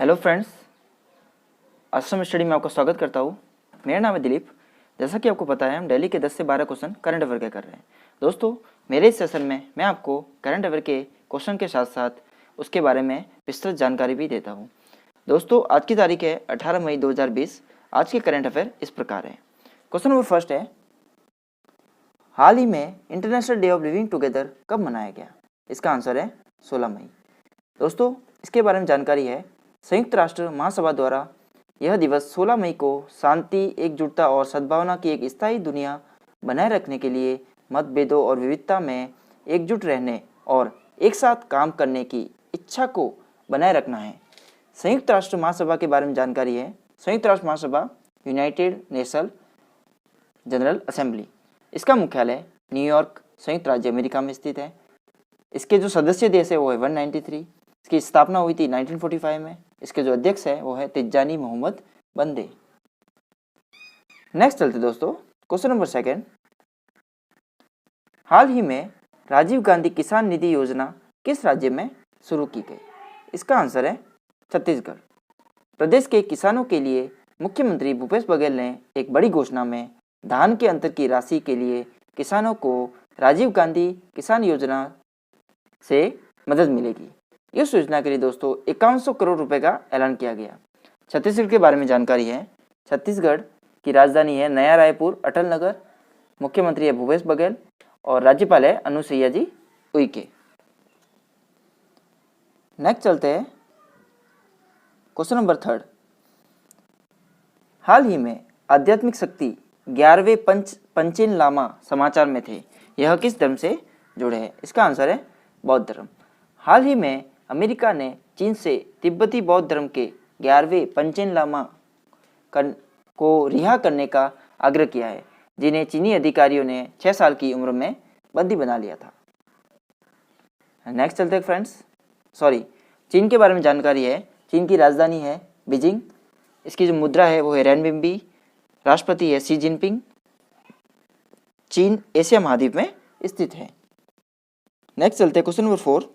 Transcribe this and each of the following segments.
Hello friends, Assam study में आपका स्वागत करता हूँ। मेरा नाम है दिलीप। जैसा कि आपको पता है, हम डेली के 10 से 12 क्वेश्चन करंट अफेयर के कर रहे हैं। दोस्तों, मेरे इस सेशन में मैं आपको करंट अफेयर के क्वेश्चन के साथ साथ उसके बारे में विस्तृत जानकारी भी देता हूँ। दोस्तों, आज की तारीख है 18 मई 2020। आज के करंट अफेयर इस प्रकार है। क्वेश्चन नंबर फर्स्ट है, हाल ही में international day of living together कब मनाया गया? इसका आंसर है 16 मई। दोस्तों, इसके बारे में जानकारी है, संयुक्त राष्ट्र महासभा द्वारा यह दिवस 16 मई को शांति, एकजुटता और सद्भावना की एक स्थायी दुनिया बनाए रखने के लिए मतभेदों और विविधता में एकजुट रहने और एक साथ काम करने की इच्छा को बनाए रखना है। संयुक्त राष्ट्र महासभा के बारे में जानकारी है, संयुक्त राष्ट्र महासभा यूनाइटेड नेशन जनरल असेंबली, इसका मुख्यालय न्यूयॉर्क, संयुक्त राज्य अमेरिका में स्थित है। इसके जो सदस्य देश है वो है 193। इसकी स्थापना हुई थी 1945 में। इसके जो अध्यक्ष है वो है तिजानी मोहम्मद बंदे। नेक्स्ट चलते दोस्तों, क्वेश्चन नंबर सेकंड, हाल ही में राजीव गांधी किसान निधि योजना किस राज्य में शुरू की गई? इसका आंसर है छत्तीसगढ़। प्रदेश के किसानों के लिए मुख्यमंत्री भूपेश बघेल ने एक बड़ी घोषणा में धान के अंतर की राशि के लिए किसानों को राजीव गांधी किसान योजना से मदद मिलेगी। इस योजना के लिए दोस्तों 5100 करोड़ रुपए का ऐलान किया गया। छत्तीसगढ़ के बारे में जानकारी है, छत्तीसगढ़ की राजधानी है नया रायपुर अटल नगर, मुख्यमंत्री है भूपेश बघेल और राज्यपाल है अनुसुईया जी उइके। नेक्स्ट चलते हैं क्वेश्चन नंबर थर्ड, हाल ही में आध्यात्मिक शक्ति 11वें पंचेन लामा समाचार में थे, यह किस धर्म से जुड़े हैं? इसका आंसर है बौद्ध धर्म। हाल ही में अमेरिका ने चीन से तिब्बती बौद्ध धर्म के 11वें पंचेन लामा को रिहा करने का आग्रह किया है, जिन्हें चीनी अधिकारियों ने 6 साल की उम्र में बंदी बना लिया था। नेक्स्ट चलते हैं फ्रेंड्स, चीन के बारे में जानकारी है, चीन की राजधानी है बीजिंग, इसकी जो मुद्रा है वो है रेनबिंबी, राष्ट्रपति है शी जिनपिंग। चीन एशिया महाद्वीप में स्थित है। नेक्स्ट चलते हैं क्वेश्चन नंबर 4,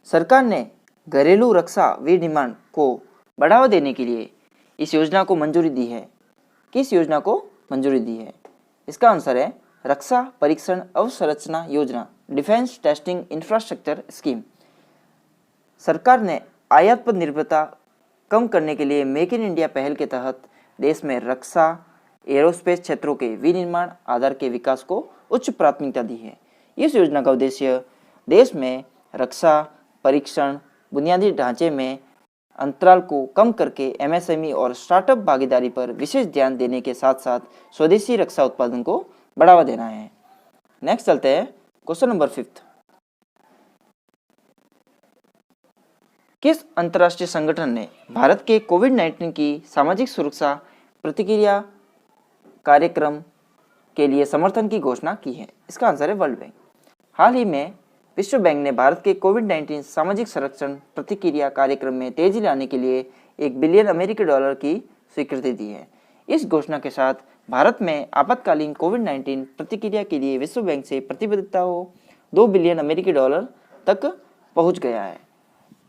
सरकार ने घरेलू रक्षा विनिर्माण को बढ़ावा देने के लिए इस योजना को मंजूरी दी है। किस योजना को मंजूरी दी है? इसका आंसर है रक्षा परीक्षण अवसंरचना योजना, डिफेंस टेस्टिंग इंफ्रास्ट्रक्चर स्कीम। सरकार ने आयात पर निर्भरता कम करने के लिए मेक इन इंडिया पहल के तहत देश में रक्षा एरोस्पेस क्षेत्रों के विनिर्माण आधार के विकास को उच्च प्राथमिकता दी है। इस योजना का उद्देश्य देश में रक्षा परीक्षण बुनियादी ढांचे में अंतराल को कम करके एमएसएमई और स्टार्टअप भागीदारी पर विशेष ध्यान देने के साथ साथ स्वदेशी रक्षा उत्पादन को बढ़ावा देना है। नेक्स्ट चलते हैं क्वेश्चन नंबर 5, किस अंतर्राष्ट्रीय संगठन ने भारत के कोविड-19 की सामाजिक सुरक्षा प्रतिक्रिया कार्यक्रम के लिए समर्थन की घोषणा की है? इसका आंसर है वर्ल्ड बैंक। हाल ही में विश्व बैंक ने भारत के कोविड-19 सामाजिक संरक्षण प्रतिक्रिया कार्यक्रम में तेजी लाने के लिए $1 बिलियन की स्वीकृति दी है। इस घोषणा के साथ भारत में आपातकालीन कोविड-19 प्रतिक्रिया के लिए विश्व बैंक से प्रतिबद्धता हो $2 बिलियन तक पहुंच गया है।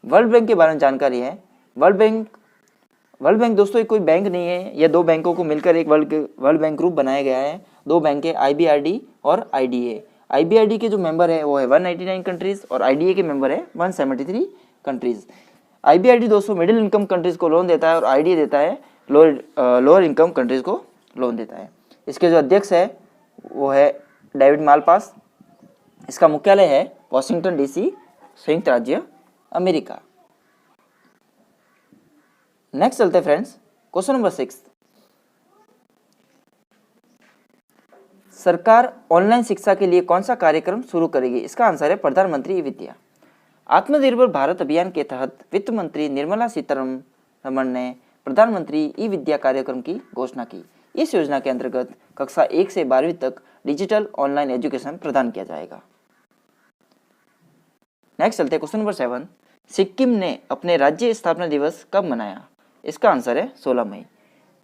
वर्ल्ड बैंक के बारे में जानकारी है, वर्ल्ड बैंक दोस्तों कोई बैंक नहीं है, यह 2 बैंकों को मिलकर एक वर्ल्ड बैंक ग्रुप बनाया गया है। 2 बैंक है IBRD और IDA। IBRD के जो मेंबर है वो है 199 कंट्रीज और IDA के मेंबर है 173 कंट्रीज। IBRD दोस्तों मिडिल इनकम कंट्रीज को लोन देता है और IDA देता है लोअर इनकम कंट्रीज को लोन देता है। इसके जो अध्यक्ष है वो है डेविड मालपास। इसका मुख्यालय है वॉशिंगटन DC, संयुक्त राज्य अमेरिका। नेक्स्ट चलते हैं फ्रेंड्स, क्वेश्चन नंबर 6, सरकार ऑनलाइन शिक्षा के लिए कौन सा कार्यक्रम शुरू करेगी? इसका आंसर है प्रधानमंत्री ई विद्या। आत्मनिर्भर भारत अभियान के तहत वित्त मंत्री निर्मला सीतारमण ने प्रधानमंत्री ई विद्या कार्यक्रम की घोषणा की। इस योजना के अंतर्गत कक्षा 1 से 12वीं तक डिजिटल ऑनलाइन एजुकेशन प्रदान किया जाएगा। नेक्स्ट चलते हैं क्वेश्चन नंबर 7, सिक्किम ने अपने राज्य स्थापना दिवस कब मनाया? इसका आंसर है 16 मई।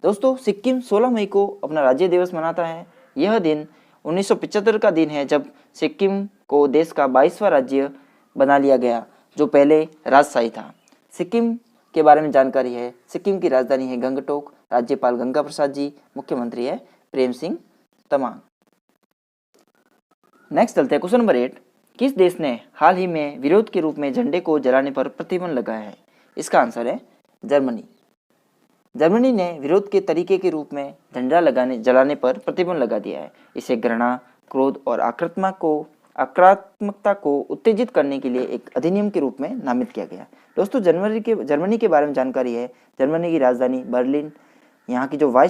दोस्तों, सिक्किम 16 मई को अपना राज्य दिवस मनाता है। यह दिन 1975 का दिन है जब सिक्किम को देश का 22वां राज्य बना लिया गया। जो पहले राजशाही था। सिक्किम के बारे में जानकारी है। सिक्किम की राजधानी है गंगटोक, राज्यपाल गंगा प्रसाद जी, मुख्यमंत्री है प्रेम सिंह तमांग। नेक्स्ट चलते हैं क्वेश्चन नंबर 8। किस देश ने हाल ही में विरोध के रूप में झंडे को जलाने पर प्रतिबंध लगाया है? इसका आंसर है जर्मनी। जर्मनी ने विरोध के तरीके के रूप में झंडा जलाने पर प्रतिबंध लगा दिया है। इसे घृणा, क्रोध और आक्रामकता को उत्तेजित करने के लिए एक अधिनियम के रूप में नामित किया गया। दोस्तों जर्मनी के बारे में जानकारी है। जर्मनी की राजधानी बर्लिन, यहाँ की जो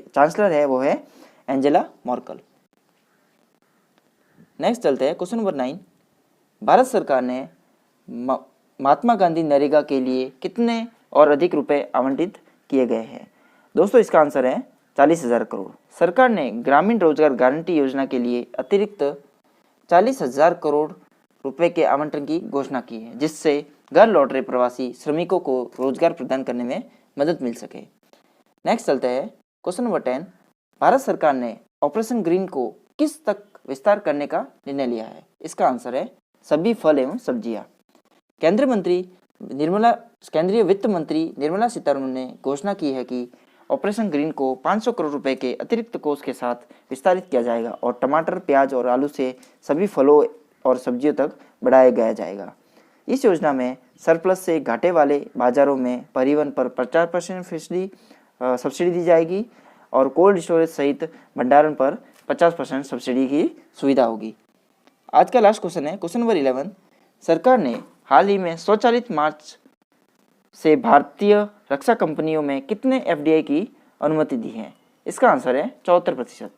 चांसलर है वो है एंजेला मर्केल। नेक्स्ट चलते हैं क्वेश्चन नंबर 9। भारत सरकार ने महात्मा गांधी नरेगा के लिए कितने और अधिक रुपए आवंटित किए गए हैं? दोस्तों इसका आंसर है 40,000 करोड़। सरकार ने ग्रामीण रोजगार गारंटी योजना के लिए अतिरिक्त 40,000 करोड़ रुपए के आवंटन की घोषणा की है, जिससे घर लौट रहे प्रवासी श्रमिकों को रोजगार प्रदान करने में मदद मिल सके। नेक्स्ट चलते हैं क्वेश्चन नंबर 10। भारत सरकार ने ऑपरेशन ग्रीन को किस तक विस्तार करने का निर्णय लिया है? इसका आंसर है सभी फल एवं सब्जियां। केंद्रीय वित्त मंत्री निर्मला सीतारमण ने घोषणा की है कि ऑपरेशन ग्रीन को 500 करोड़ रुपए के अतिरिक्त कोष के साथ विस्तारित किया जाएगा और टमाटर, प्याज और आलू से सभी फलों और सब्जियों तक बढ़ाया गया जाएगा। इस योजना में सरप्लस से घाटे वाले बाजारों में परिवहन पर 50% सब्सिडी दी जाएगी और कोल्ड स्टोरेज सहित भंडारण पर 50% सब्सिडी की सुविधा होगी। आज का लास्ट क्वेश्चन है क्वेश्चन नंबर 11। सरकार ने हाल ही में स्वचालित मार्च से भारतीय रक्षा कंपनियों में कितने एफडीआई की अनुमति दी है? इसका आंसर है 74%।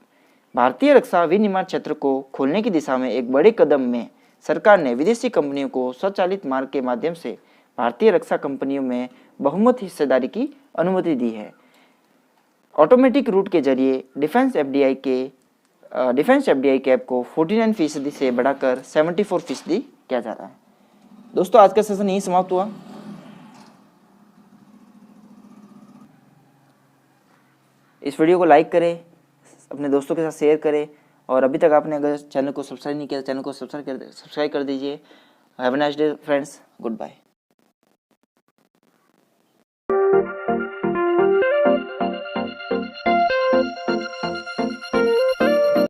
भारतीय रक्षा विनिर्माण क्षेत्र को खोलने की दिशा में एक बड़े कदम में सरकार ने विदेशी कंपनियों को स्वचालित मार्ग के माध्यम से भारतीय रक्षा कंपनियों में बहुमत हिस्सेदारी की अनुमति दी है। ऑटोमेटिक रूट के जरिए डिफेंस एफडीआई कैप को 49% से बढ़ाकर 74% किया जा रहा है। दोस्तों आज का सेशन यही समाप्त हुआ। इस वीडियो को लाइक करें, अपने दोस्तों के साथ शेयर करें और अभी तक आपने अगर चैनल को सब्सक्राइब नहीं किया तो चैनल को सब्सक्राइब कर दीजिए। Have a nice day friends, good bye.